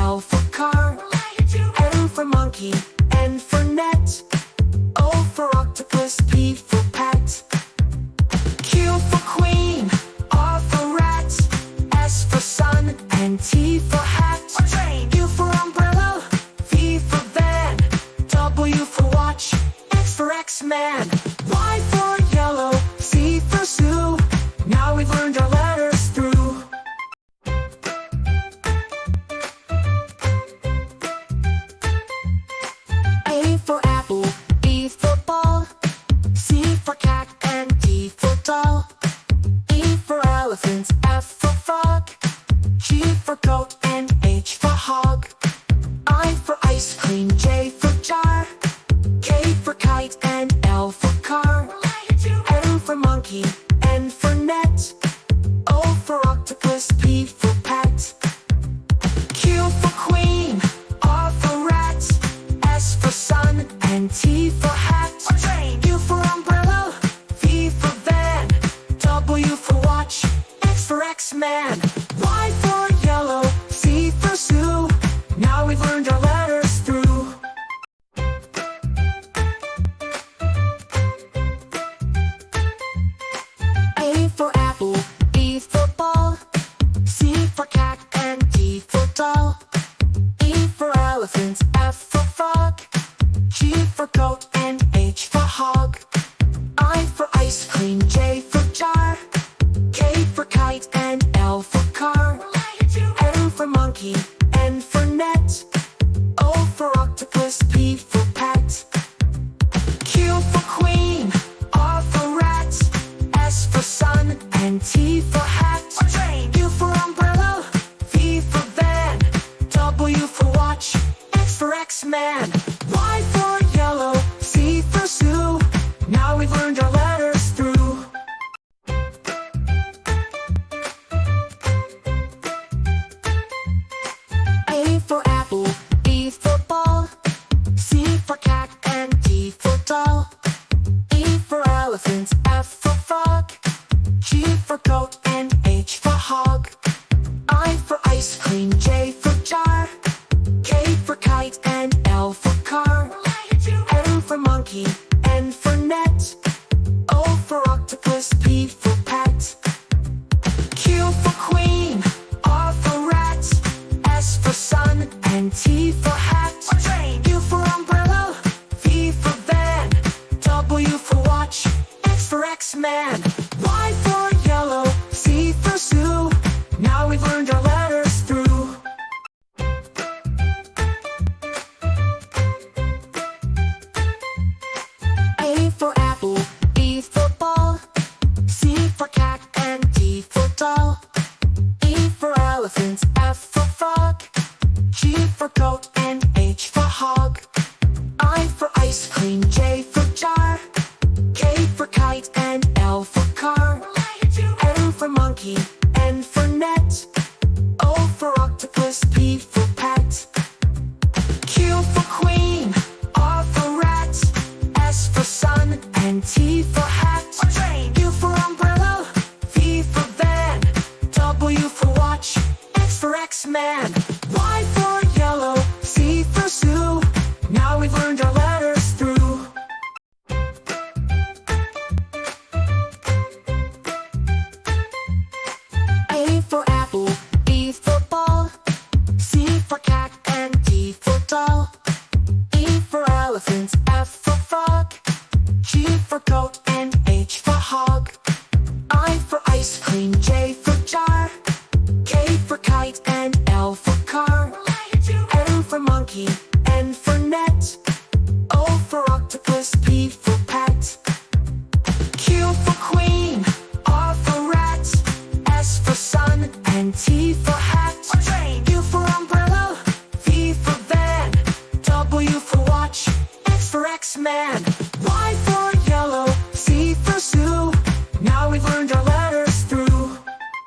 L for car, M for monkey, N for net, O for octopus, P for pet, Q for queen, R for rat, S for sun, and T for hat. U for umbrella, V for van, W for watch, X for X-Man, Y for yellow, Z for zoo. Now we've learned our letters through. A for apple, B for ball, C for cat, and D for doll. E for elephant, F for frog, G for goat, and H for hog. I for ice cream, J for jar, K for kite, and L for car. M for monkey, N for net, O for octopus, P for pet, Q for queen, R for rat, S for sun, and T for hat. U for umbrella, V for van, W for watch, X for X-Man, Y for yellow, Z for zoo. Now we've learned our letters through. A for apple, B for ball, C for cat, and D for doll. E for elephant, F for frog, G for goat, and H for hog. I for ice cream, J for jar, K for kite, and L for car. M for monkey, N for net, O for octopus, P for pet, Q for queen, R for rat, S for sun, and T for hat. U for umbrella, V for van, W for watch, X for X-Man, Y for yellow, Z for zoo. Now we've learned our letters through. A for apple, B for ball, C for cat, and D for doll. E for elephant, F for frog, G for goat, and H for hog. I for ice cream, J for jar, K for kite, and L for car. M for monkey, N for net, O for octopus, P for pet, Q for queen, R for rat, S for sun, and T for hat. U for umbrella, V for van, W for watch, X for X-Man, Y for yellow, Z for zoo. Now we've learned our letters through. A for apple, B for ball, C for cat, and D for doll. E for elephant, F for frog, G for goat, and H for hog. I for ice cream, J for jar, K for kite, and L for car. M for monkey, N for net, O for octopus, P for pet, Q for queen, R for rat, S for sun, and T for hat. U for umbrella, V for van, W for watch, X for X-Man, Y for yellow, Z for zoo. Now we've learned our letters through. A for apple, B for ball, C for cat, and D for doll. E for elephant, F for frog, G for goat, and H for hog. I for ice cream, J for jar, K for kite, and L for car. M for monkey, N for net, O for octopus, P for pet, Q for queen, R for rat, S for sun, and T for